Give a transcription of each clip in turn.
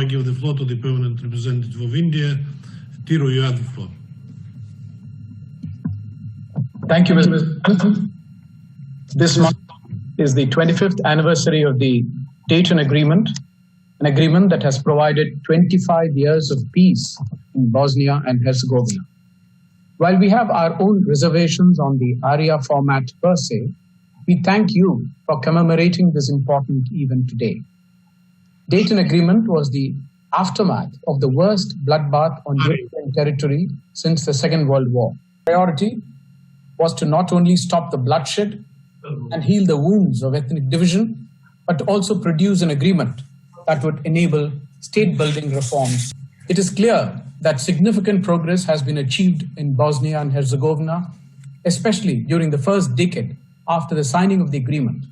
give the floor to the permanent representative of India. Tiru, you have the floor. Thank you, Mr. President. This month is the 25th anniversary of the Dayton Agreement, an agreement that has provided 25 years of peace in Bosnia and Herzegovina. While we have our own reservations on the ARIA format per se, we thank you for commemorating this important event today. Dayton Agreement was the aftermath of the worst bloodbath on European territory since the Second World War. Priority was to not only stop the bloodshed and heal the wounds of ethnic division, but also produce an agreement that would enable state-building reforms. It is clear that significant progress has been achieved in Bosnia and Herzegovina, especially during the first decade after the signing of the agreement.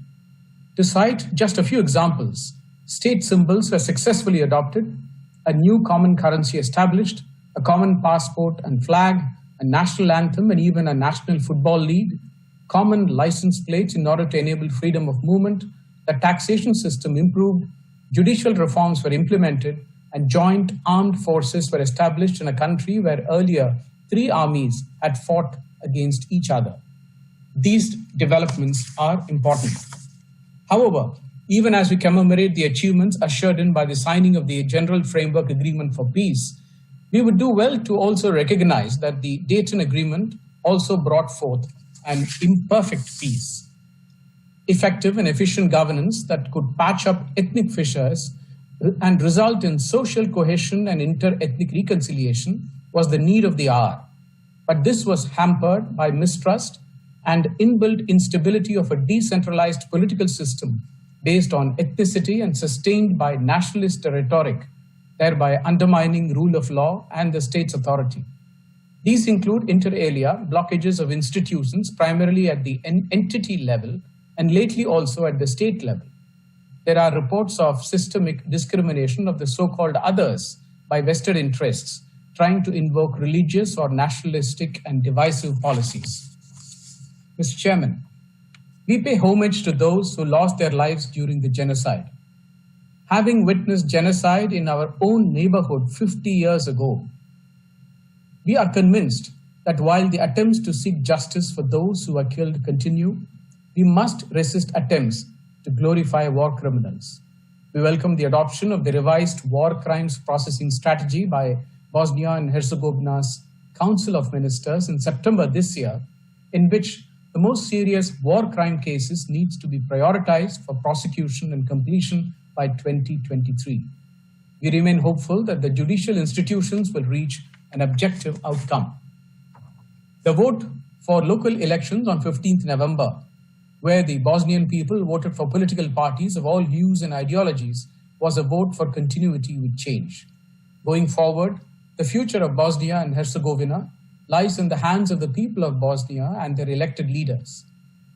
To cite just a few examples, state symbols were successfully adopted, a new common currency established, a common passport and flag, a national anthem, and even a national football league, common license plates in order to enable freedom of movement, the taxation system improved, judicial reforms were implemented, and joint armed forces were established in a country where earlier 3 armies had fought against each other. These developments are important. However, even as we commemorate the achievements ushered in by the signing of the General Framework Agreement for Peace, we would do well to also recognize that the Dayton Agreement also brought forth an imperfect peace. Effective and efficient governance that could patch up ethnic fissures and result in social cohesion and inter-ethnic reconciliation was the need of the hour. But this was hampered by mistrust and inbuilt instability of a decentralized political system based on ethnicity and sustained by nationalist rhetoric, thereby undermining rule of law and the state's authority. These include inter alia blockages of institutions primarily at the entity level and lately also at the state level. There are reports of systemic discrimination of the so-called others by vested interests trying to invoke religious or nationalistic and divisive policies. Mr. Chairman, we pay homage to those who lost their lives during the genocide. Having witnessed genocide in our own neighborhood 50 years ago, we are convinced that while the attempts to seek justice for those who were killed continue, we must resist attempts to glorify war criminals. We welcome the adoption of the revised war crimes processing strategy by Bosnia and Herzegovina's Council of Ministers in September this year, in which the most serious war crime cases needs to be prioritized for prosecution and completion by 2023. We remain hopeful that the judicial institutions will reach an objective outcome. The vote for local elections on 15th November, where the Bosnian people voted for political parties of all hues and ideologies, was a vote for continuity with change. Going forward, the future of Bosnia and Herzegovina lies in the hands of the people of Bosnia and their elected leaders.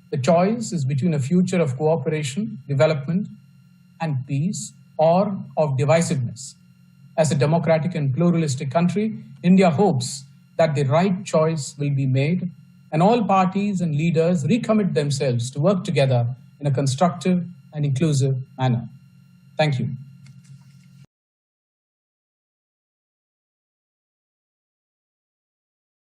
The choice is between a future of cooperation, development, and peace, or of divisiveness. As a democratic and pluralistic country, India hopes that the right choice will be made and all parties and leaders recommit themselves to work together in a constructive and inclusive manner. Thank you.